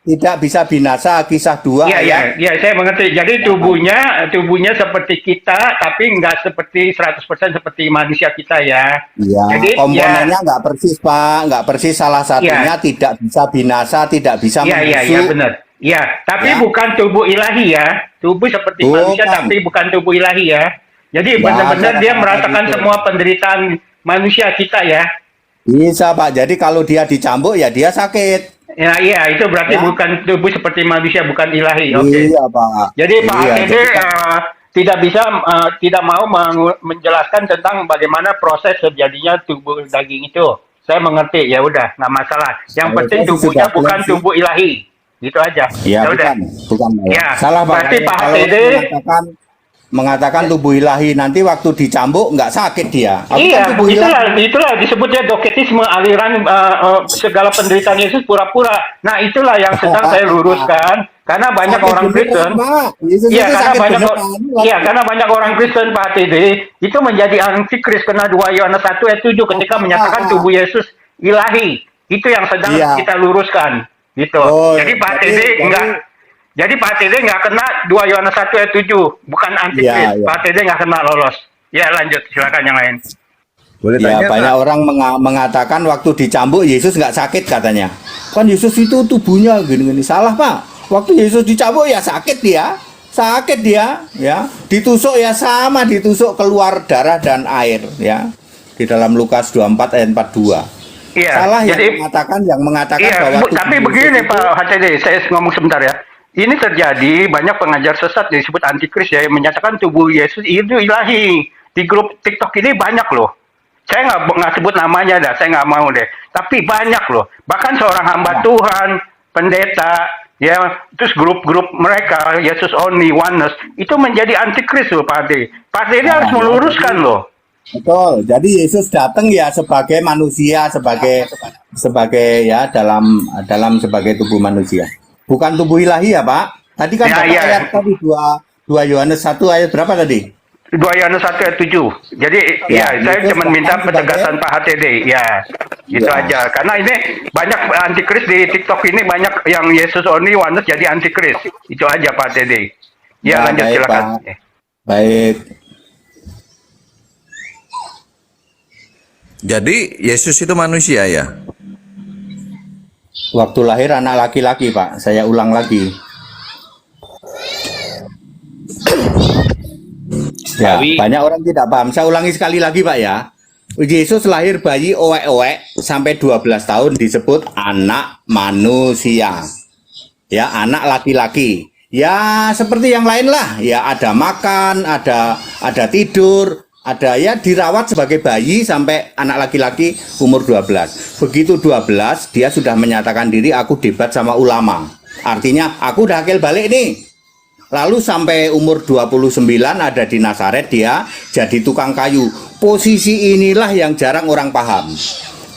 tidak bisa binasa. Kisah 2 Iya, saya mengerti. Jadi tubuhnya seperti kita, tapi nggak seperti 100% seperti manusia kita ya. Iya, Jadi, komponennya nggak persis Pak, nggak persis. Salah satunya tidak bisa binasa, tidak bisa Iya, membusuk. benar. Iya, tapi Ya. bukan tubuh ilahi ya. Tubuh seperti Bukan. manusia, tapi bukan tubuh ilahi ya. Jadi Ya, benar-benar ada dia kata merasakan gitu. semua penderitaan manusia kita ya. Bisa Pak, jadi kalau dia dicambuk ya dia sakit. Ya, iya, itu berarti Ya. bukan tubuh seperti manusia, bukan ilahi. Oke. Iya Pak. Jadi Pak Iya, Tede jadi- tidak bisa tidak mau menjelaskan tentang bagaimana proses terjadinya tubuh daging itu. Saya mengerti, ya udah, nggak masalah. Yang Kalau penting saya sih tubuhnya sudah bukan jelas sih. tubuh ilahi, gitu aja. Ya, udah. bukan. Ya, Salah Pak. berarti Pak Kalau Tede mengatakan tubuh ilahi, nanti waktu dicambuk nggak sakit dia. Aku kan iya, tubuh ilahi. itulah disebutnya doketisme, aliran segala penderitaan Yesus pura-pura. Nah, itulah yang sedang saya luruskan. Karena banyak Sakit orang beneran, Kristen, Pak. Yesus iya itu karena sakit banyak beneran. karena banyak orang Kristen Pak Tede itu menjadi antikris kena 2 Yohanes 1 ayat 7 ketika menyatakan tubuh Yesus ilahi. Itu yang sedang Iya. kita luruskan, gitu. Oh, Jadi Pak jadi- Tede enggak. Jadi Pak Tede nggak kena 2 Yohanes 1 ayat 7, bukan antikris. Iya, iya. Pak Tede nggak kena lolos. Ya lanjut, silakan yang lain. Boleh Ya, tanya banyak Pak? orang mengatakan waktu dicambuk Yesus nggak sakit katanya. Kan Yesus itu tubuhnya gini-gini. Salah Pak. Waktu Yesus dicambuk ya sakit dia. Sakit dia, ya. Ditusuk ya sama, ditusuk keluar darah dan air, ya. Di dalam Lukas 24 ayat 42. Iya, Salah jadi yang mengatakan iya, bahwa tubuh tapi Yesus begini itu Pak HTD, saya ngomong sebentar ya. Ini terjadi banyak pengajar sesat yang disebut antikris ya, yang menyatakan tubuh Yesus itu ilahi. Di grup TikTok ini banyak loh. Saya nggak sebut namanya dah, saya nggak mau deh. Tapi banyak loh. Bahkan seorang hamba Tuhan, pendeta, ya, terus grup-grup mereka, Yesus only, oneness, itu menjadi antikris loh Pak HTD. Pak HTD harus ya, meluruskan jadi loh. betul. Jadi Yesus datang ya sebagai manusia, sebagai ya dalam sebagai tubuh manusia. Bukan tubuh ilahi ya, Pak. Tadi kan Ya, Bapak ya. ayat tadi 2 Yohanes 1 ayat berapa tadi? 2 Yohanes 1 ayat 7. Jadi Ya, ya, saya Yesus cuma minta datang sebagai penegasan Pak HTD. Ya, gitu ya. aja. Karena ini banyak antikris di TikTok ini, banyak yang Yesus only oneness jadi antikris. Itu aja Pak HTD. Ya, Ya, lanjut baik, silakan. Pak. Baik. Jadi Yesus itu manusia ya? Waktu lahir anak laki-laki, Pak. Saya ulang lagi. Ya, Tapi- banyak orang tidak paham. Saya ulangi sekali lagi, Pak ya. Yesus lahir bayi owek-owek sampai 12 tahun disebut anak manusia. Ya, anak laki-laki. Ya, seperti yang lain lah. Ya, ada makan, ada tidur, ada ya dirawat sebagai bayi sampai anak laki-laki umur 12. Begitu 12, dia sudah menyatakan diri, aku debat sama ulama. Artinya, aku udah akil balik nih. Lalu sampai umur 29 ada di Nazaret, dia jadi tukang kayu. Posisi inilah yang jarang orang paham.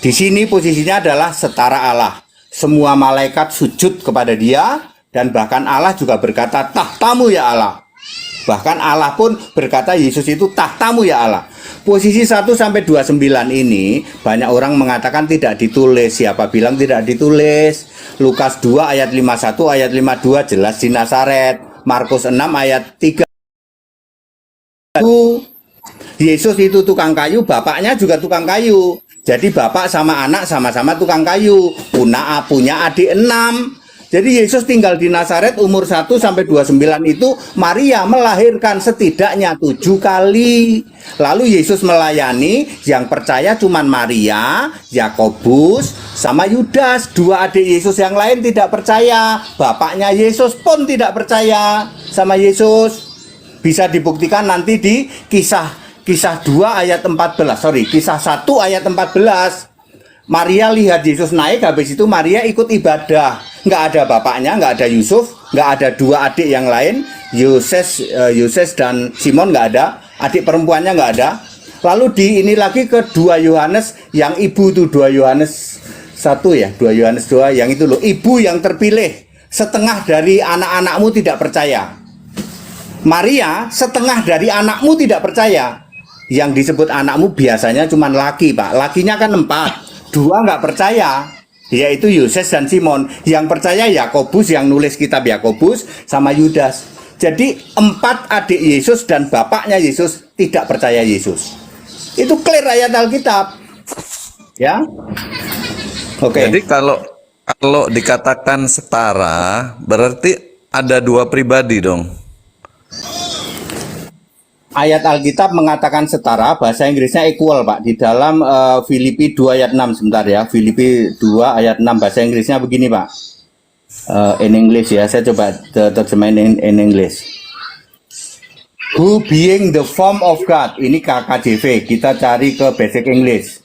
Di sini posisinya adalah setara Allah. Semua malaikat sujud kepada dia, dan bahkan Allah juga berkata, tahtamu ya Allah. Bahkan Allah pun berkata Yesus itu tahtamu ya Allah. Posisi 1 sampai 29 ini banyak orang mengatakan tidak ditulis. Siapa bilang tidak ditulis? Lukas 2 ayat 51 ayat 52 jelas di Nazaret. Markus 6 ayat 3. Yesus itu tukang kayu, bapaknya juga tukang kayu. Jadi bapak sama anak sama-sama tukang kayu. Punya adik 6. Jadi Yesus tinggal di Nazaret umur 1 sampai 29 itu Maria melahirkan setidaknya 7 kali. Lalu Yesus melayani, yang percaya cuman Maria, Yakobus, sama Yudas. 2 adik Yesus yang lain tidak percaya. Bapaknya Yesus pun tidak percaya sama Yesus. Bisa dibuktikan nanti di kisah 2 ayat 14. Kisah 1 ayat 14. Maria lihat Yesus naik, habis itu Maria ikut ibadah. Nggak ada bapaknya, nggak ada Yusuf, nggak ada 2 adik yang lain, Yoses dan Simon nggak ada, adik perempuannya nggak ada. Lalu di ini lagi ke 2 Yohanes, yang ibu tuh 2 Yohanes 1 ya, 2 Yohanes 2, yang itu loh, ibu yang terpilih, setengah dari anak-anakmu tidak percaya. Maria, setengah dari anakmu tidak percaya. Yang disebut anakmu biasanya cuma laki, Pak. Lakinya kan 4. 2 nggak percaya, yaitu Yoses dan Simon. Yang percaya Yakobus yang nulis kitab Yakobus sama Yudas. Jadi 4 adik Yesus dan bapaknya Yesus tidak percaya Yesus. Itu clear ayat Alkitab. Ya. Oke. Jadi kalau dikatakan setara, berarti ada 2 pribadi dong. Ayat Alkitab mengatakan setara, bahasa Inggrisnya equal, Pak. Di dalam Filipi 2 ayat 6, sebentar ya. Filipi 2 ayat 6, bahasa Inggrisnya begini, Pak. In English ya, saya coba terjemahin in English. Who being the form of God, ini KKJV, kita cari ke Basic English.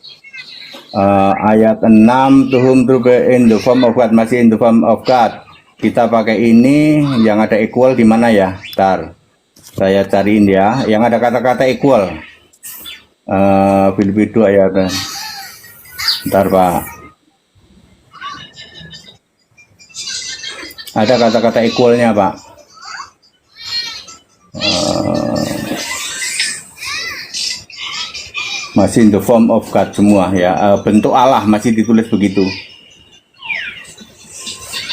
Ayat 6, to whom to be in the form of God, masih in the form of God. Kita pakai ini, yang ada equal di mana ya? Ntar. Saya cariin ya, yang ada kata-kata equal. Filipi 2 ayat. Bentar, Pak. Ada kata-kata equalnya, Pak. Masih in the form of God semua ya. Bentuk Allah masih ditulis begitu.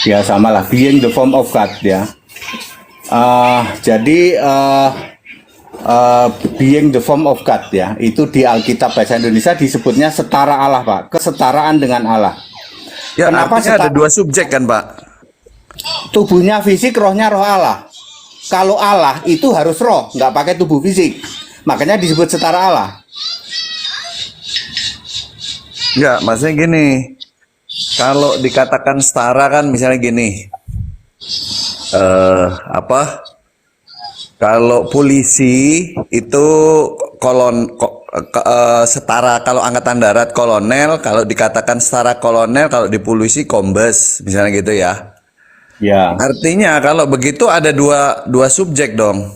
Ya samalah, being the form of God ya. Jadi being the form of God ya, itu di Alkitab bahasa Indonesia disebutnya setara Allah, Pak. Kesetaraan dengan Allah. Ya, Kenapa artinya ada setara? 2 subjek kan, Pak? Tubuhnya fisik, rohnya roh Allah. Kalau Allah itu harus roh, nggak pakai tubuh fisik. Makanya disebut setara Allah. Enggak, maksudnya gini. Kalau dikatakan setara kan misalnya gini. Apa? Kalau polisi itu setara, kalau angkatan darat kolonel, kalau dikatakan setara kolonel, kalau di polisi kombes, misalnya gitu ya. Ya, Artinya kalau begitu ada dua subjek dong.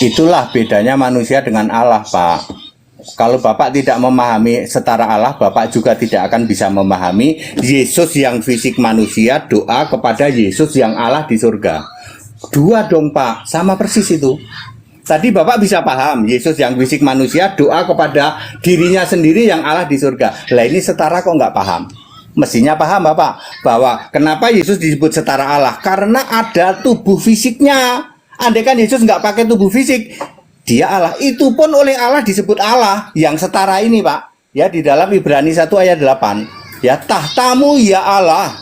itulah bedanya manusia dengan Allah, Pak. Kalau Bapak tidak memahami setara Allah, Bapak juga tidak akan bisa memahami Yesus yang fisik manusia doa kepada Yesus yang Allah di surga. Dua dong, Pak, sama persis itu. Tadi Bapak bisa paham, Yesus yang fisik manusia doa kepada dirinya sendiri yang Allah di surga. Lah ini setara kok nggak paham? Mestinya paham Bapak, bahwa kenapa Yesus disebut setara Allah? Karena ada tubuh fisiknya. Andai kan Yesus nggak pakai tubuh fisik, dia Allah. Itu pun oleh Allah disebut Allah yang setara ini, Pak. Ya, di dalam Ibrani 1 ayat 8. Ya, tahtamu ya Allah,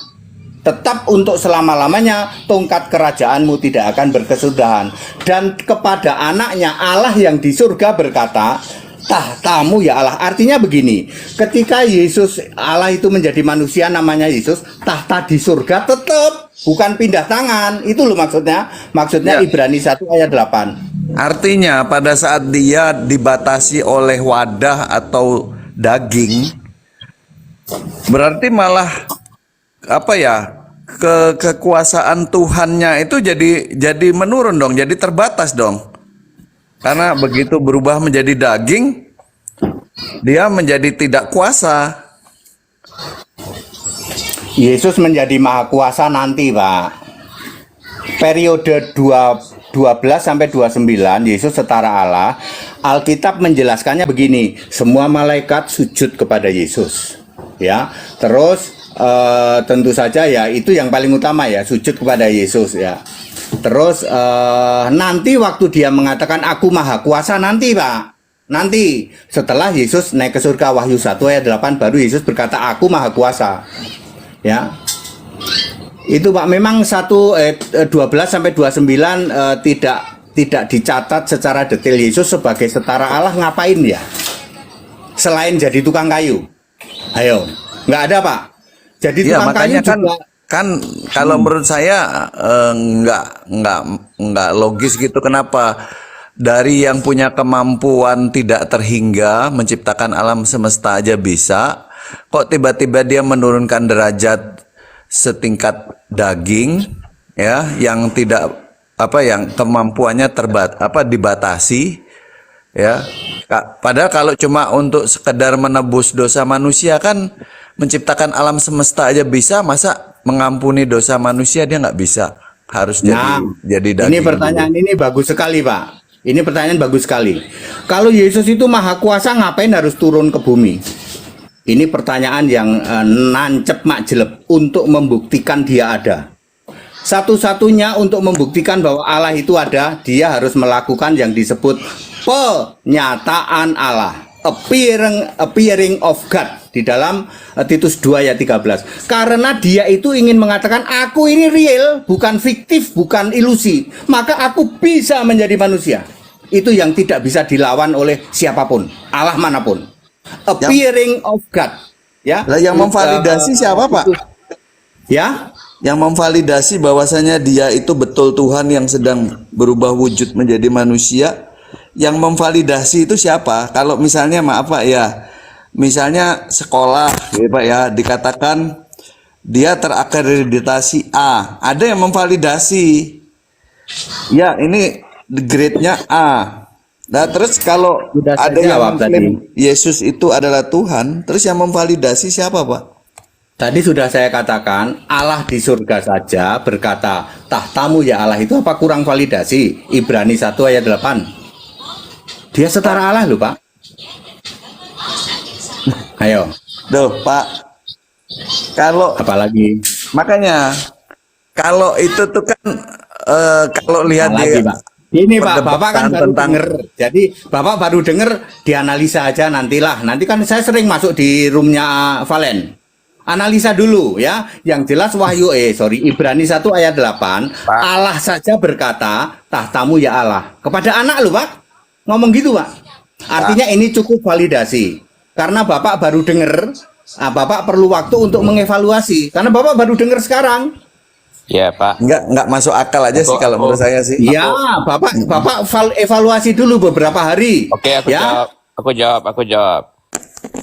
tetap untuk selama-lamanya, tongkat kerajaanmu tidak akan berkesudahan. Dan kepada anaknya Allah yang di surga berkata, tahtamu ya Allah. Artinya begini, ketika Yesus Allah itu menjadi manusia namanya Yesus, tahta di surga tetap, bukan pindah tangan. Itu loh maksudnya. Maksudnya Ya. Ibrani 1 ayat 8. Artinya pada saat dia dibatasi oleh wadah atau daging, berarti malah apa ya, kekuasaan Tuhannya itu jadi menurun dong, jadi terbatas dong. Karena begitu berubah menjadi daging, dia menjadi tidak kuasa. Yesus menjadi maha kuasa nanti, Pak. Periode 12 sampai 29 Yesus setara Allah. Alkitab menjelaskannya begini, semua malaikat sujud kepada Yesus. Ya. Terus tentu saja ya itu yang paling utama ya, sujud kepada Yesus ya. Terus nanti waktu dia mengatakan aku maha kuasa nanti, Pak. Nanti setelah Yesus naik ke surga, Wahyu 1 ayat 8 baru Yesus berkata aku maha kuasa. Ya. Itu Pak, memang 12 sampai 29 tidak dicatat secara detail Yesus sebagai setara Allah ngapain ya? Selain jadi tukang kayu. Ayo, nggak ada, Pak. Jadi Iya, tukang kayu makanya juga kan kalau menurut saya nggak logis gitu. Kenapa dari yang punya kemampuan tidak terhingga menciptakan alam semesta aja bisa, kok tiba-tiba dia menurunkan derajat setingkat daging ya, yang tidak yang kemampuannya dibatasi ya. Padahal kalau cuma untuk sekedar menebus dosa manusia kan, menciptakan alam semesta aja bisa, masa mengampuni dosa manusia dia nggak bisa? Harus jadi daging. Ini pertanyaan ini bagus sekali, Pak. Ini pertanyaan bagus sekali. Kalau Yesus itu maha kuasa, ngapain harus turun ke bumi? Ini pertanyaan yang nancep makjeleb untuk membuktikan dia ada. Satu-satunya untuk membuktikan bahwa Allah itu ada, dia harus melakukan yang disebut penyataan Allah, appearing of God di dalam Titus 2 ayat 13. Karena dia itu ingin mengatakan aku ini real, bukan fiktif, bukan ilusi. Maka aku bisa menjadi manusia. Itu yang tidak bisa dilawan oleh siapapun, Allah manapun. Appearing of God, ya. Lah yang memvalidasi siapa, Pak? Ya, yang memvalidasi bahwasanya dia itu betul Tuhan yang sedang berubah wujud menjadi manusia. Yang memvalidasi itu siapa? Kalau misalnya maaf Pak ya, misalnya sekolah ya Pak ya, dikatakan dia terakreditasi A, ada yang memvalidasi ya ini grade-nya A. Nah terus kalau Sudah saya ada yang jawab mengklaim Yesus itu adalah Tuhan, terus yang memvalidasi siapa Pak? tadi sudah saya katakan Allah di surga saja berkata tahtamu ya Allah, itu apa kurang validasi? Ibrani 1 ayat 8. Dia setara Allah loh, Pak. Ayo, Duh Pak, kalau apalagi makanya kalau itu tuh kan kalau lihat apalagi, di Pak. Ini Pak, Bapak kan baru tentang denger. Jadi Bapak baru denger, dianalisa aja nantilah. Nanti kan saya sering masuk di roomnya Valen. Analisa dulu ya. Yang jelas Ibrani 1 ayat 8. Pak. Allah saja berkata, tahtamu ya Allah. Kepada anak loh, Pak. Ngomong gitu, Pak. Artinya ini cukup validasi. karena Bapak baru dengar. Nah, Bapak perlu waktu untuk mengevaluasi karena Bapak baru dengar sekarang. Ya Pak. Nggak masuk akal aja sih kalau menurut saya sih. Ya, Bapak evaluasi dulu beberapa hari. Oke, Ya. aku jawab.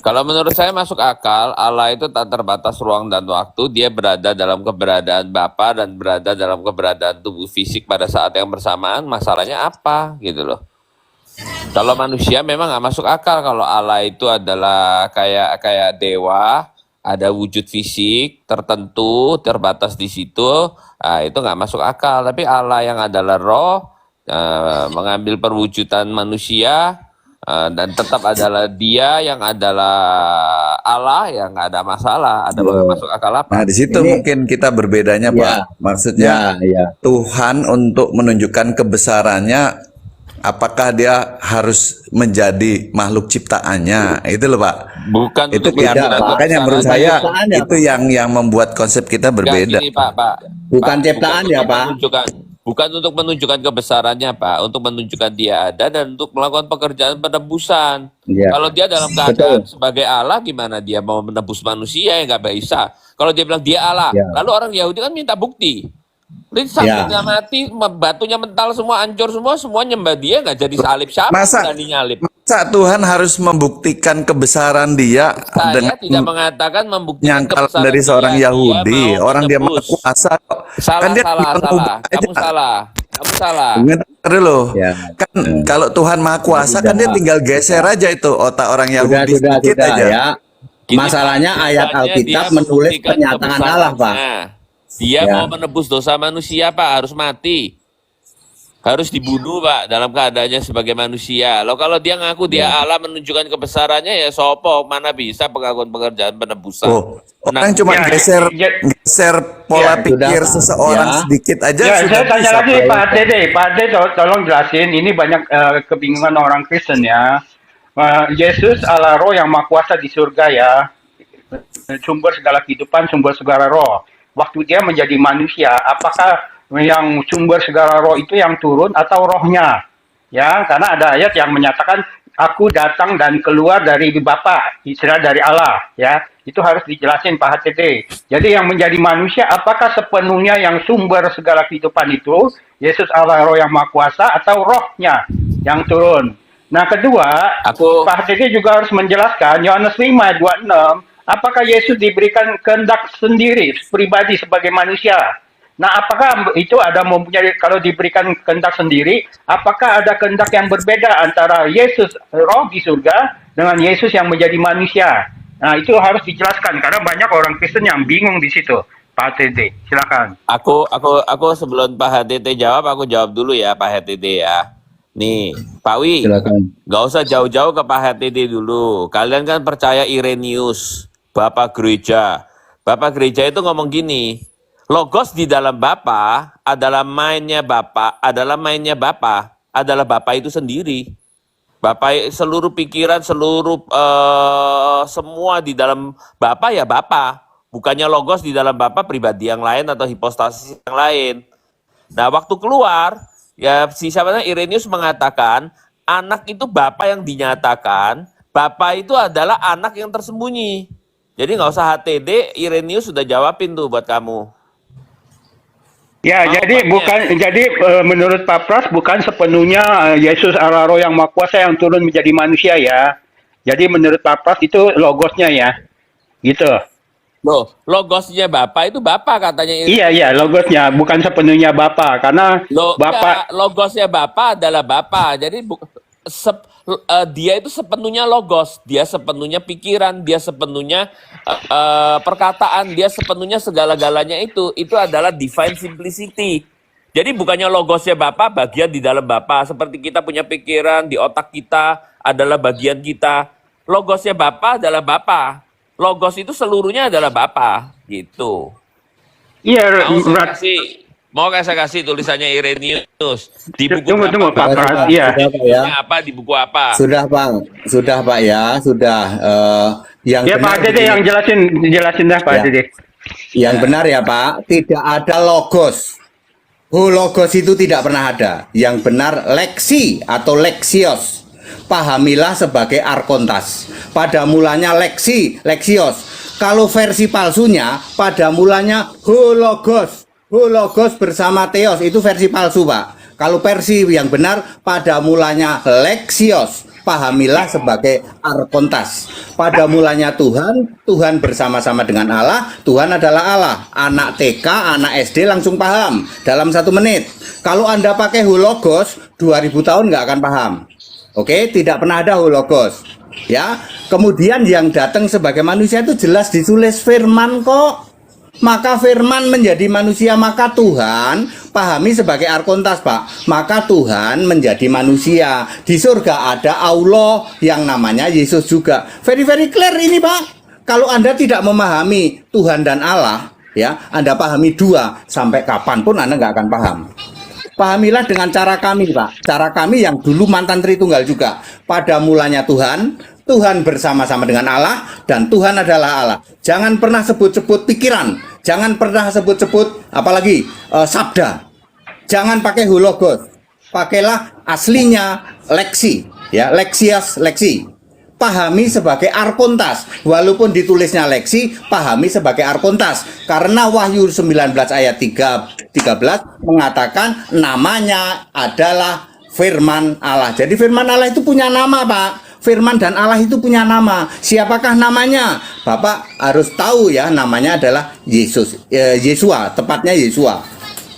Kalau menurut saya masuk akal, Allah itu tak terbatas ruang dan waktu, dia berada dalam keberadaan Bapa dan berada dalam keberadaan tubuh fisik pada saat yang bersamaan, masalahnya apa gitu loh. Kalau manusia memang nggak masuk akal kalau Allah itu adalah kayak dewa, ada wujud fisik tertentu, terbatas di situ, itu nggak masuk akal. Tapi Allah yang adalah roh, mengambil perwujudan manusia, dan tetap adalah dia yang adalah Allah, yang nggak ada masalah. Ada masuk akal apa? Nah, di situ mungkin kita berbedanya, Pak. Maksudnya Tuhan untuk menunjukkan kebesarannya, apakah dia harus menjadi makhluk ciptaannya? Itu loh, Pak. Bukan Itu untuk keyakinan. Makanya menurut saya itu yang membuat konsep kita berbeda. Gini, Pak. Bukan Pak, ciptaan ya, Pak. Bukan untuk menunjukkan kebesarannya, Pak. Untuk menunjukkan dia ada dan untuk melakukan pekerjaan penebusan. Ya. Kalau dia dalam keadaan sebagai Allah, gimana dia mau menebus manusia? Ya nggak bisa. Kalau dia bilang dia Allah, lalu orang Yahudi kan minta bukti. Ini saksinya mati, batunya mental semua, hancur semua nyembah dia, nggak jadi salib. Siapa yang nyalip? Masa Tuhan harus membuktikan kebesaran dia Saya dengan tidak mengatakan membuktikan nyangkal kebesaran dari seorang dia. Yahudi. Dia mau Orang dia menebus. maha kuasa. Salah. Kamu salah. Bentar dulu. Kan kalau Tuhan maha kuasa kan dia tinggal geser aja itu otak orang Yahudi sedikit aja. Ya. Masalahnya ayat Alkitab menulis pernyataan Allah, Pak. Dia mau menebus dosa manusia, Pak, harus mati. Harus dibunuh, Pak, dalam keadaannya sebagai manusia. Loh, kalau dia ngaku dia Allah menunjukkan kebesarannya, ya sopo, mana bisa pengakuan pekerjaan penebusan. Orang cuma geser pola pikir seseorang sedikit aja Ya, sudah saya tanya bisa. lagi Pak Dede. Pak Dede tolong jelasin. Ini banyak kebingungan orang Kristen ya. Yesus Allah roh yang maha kuasa di surga ya. Sumber segala kehidupan, sumber segala roh. Waktu dia menjadi manusia, apakah yang sumber segala roh itu yang turun atau rohnya? Ya, karena ada ayat yang menyatakan aku datang dan keluar dari Bapa, istilah dari Allah, ya. Itu harus dijelasin Pak HTT. Jadi yang menjadi manusia apakah sepenuhnya yang sumber segala kehidupan itu Yesus Allah roh yang maha kuasa atau rohnya yang turun? Nah, kedua, Pak HTT juga harus menjelaskan Yohanes 5 ayat 26, apakah Yesus diberikan kehendak sendiri pribadi sebagai manusia? Nah, apakah itu ada mempunyai, kalau diberikan kehendak sendiri, apakah ada kehendak yang berbeda antara Yesus roh di surga dengan Yesus yang menjadi manusia? Nah, itu harus dijelaskan karena banyak orang Kristen yang bingung di situ. Pak HTT, silakan. Aku sebelum Pak HTT jawab, aku jawab dulu ya Pak HTT ya. Nih, Pak Wi, nggak usah jauh-jauh ke Pak HTT dulu. Kalian kan percaya Irenaeus, Bapak Gereja. Bapak Gereja itu ngomong gini, Logos di dalam Bapa adalah mainnya Bapa, adalah Bapa itu sendiri. Bapa, seluruh pikiran, seluruh semua di dalam Bapa ya Bapa. Bukannya Logos di dalam Bapa pribadi yang lain atau hipostasis yang lain. Nah, waktu keluar, ya si siapa Irenaeus mengatakan, anak itu Bapa yang dinyatakan, Bapa itu adalah anak yang tersembunyi. Jadi nggak usah HTD, Irenaeus sudah jawabin tuh buat kamu. Ya, jadi menurut Pak Pras bukan sepenuhnya Yesus Allah roh yang maha kuasa yang turun menjadi manusia ya. Jadi menurut Pak Pras itu logosnya ya. Gitu. Loh, logosnya Bapa itu Bapa katanya. Iya, logosnya bukan sepenuhnya Bapa karena Bapa logosnya Bapa adalah Bapa. Jadi dia itu sepenuhnya logos, dia sepenuhnya pikiran, dia sepenuhnya perkataan, dia sepenuhnya segala-galanya itu adalah divine simplicity. Jadi bukannya logosnya Bapa bagian di dalam Bapa, seperti kita punya pikiran di otak kita adalah bagian kita. Logosnya Bapa adalah Bapa. Logos itu seluruhnya adalah Bapa, gitu. Iya, Mau saya kasih tulisannya Irenaeus di buku tunggu Pak Pras, iya. Apa di buku apa? Sudah Pak ya, sudah. Yang ya Pak Dede yang jelasin dah Pak Dede. Yang benar ya Pak, tidak ada logos. Logos itu tidak pernah ada. Yang benar leksi atau leksios. pahamilah sebagai arkontas. Pada mulanya lexios. Kalau versi palsunya, pada mulanya hologos. Hologos bersama theos, itu versi palsu, Pak. Kalau versi yang benar, pada mulanya lexios, pahamilah sebagai arkontas. Pada mulanya Tuhan bersama-sama dengan Allah, Tuhan adalah Allah. Anak TK, anak SD langsung paham dalam 1 menit. Kalau Anda pakai hologos, 2000 tahun nggak akan paham. Oke, tidak pernah ada hologos. Ya, kemudian yang datang sebagai manusia itu jelas ditulis firman kok. Maka firman menjadi manusia, maka Tuhan pahami sebagai arkontas, Pak. Maka Tuhan menjadi manusia. Di surga ada Allah yang namanya Yesus juga. Very clear ini, Pak. Kalau Anda tidak memahami Tuhan dan Allah, ya, Anda pahami dua, sampai kapanpun Anda nggak akan paham. Pahamilah dengan cara kami, Pak. Cara kami yang dulu mantan Tritunggal juga. Pada mulanya Tuhan bersama-sama dengan Allah, dan Tuhan adalah Allah. Jangan pernah sebut-sebut pikiran, jangan pernah sebut-sebut apalagi sabda. Jangan pakai hologos, pakailah aslinya leksi, ya, lexias, leksi. Pahami sebagai arkontas, walaupun ditulisnya leksi, pahami sebagai arkontas. Karena Wahyu 19 ayat 13 mengatakan namanya adalah firman Allah. Jadi firman Allah itu punya nama, Pak. Firman dan Allah itu punya nama. Siapakah namanya? Bapak harus tahu ya, namanya adalah Yesus, Yesua, tepatnya Yesua.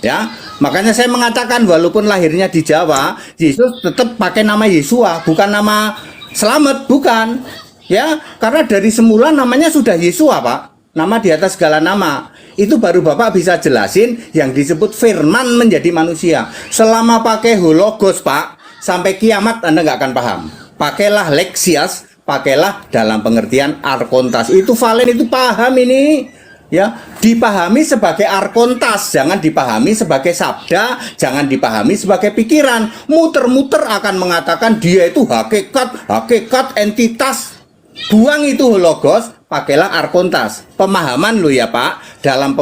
Ya, makanya saya mengatakan walaupun lahirnya di Jawa, Yesus tetap pakai nama Yesua, bukan nama Selamat, bukan. Ya, karena dari semula namanya sudah Yesua, Pak. Nama di atas segala nama. Itu baru Bapak bisa jelasin yang disebut firman menjadi manusia. Selama pakai hologos, Pak, sampai kiamat Anda nggak akan paham. Pakailah lexias, pakailah dalam pengertian arkontas. Itu valen, itu paham ini. Ya, dipahami sebagai arkontas, jangan dipahami sebagai sabda, jangan dipahami sebagai pikiran. Muter-muter akan mengatakan dia itu hakikat, entitas. Buang itu hologos, pakailah arkontas. Pemahaman lo ya, Pak, dalam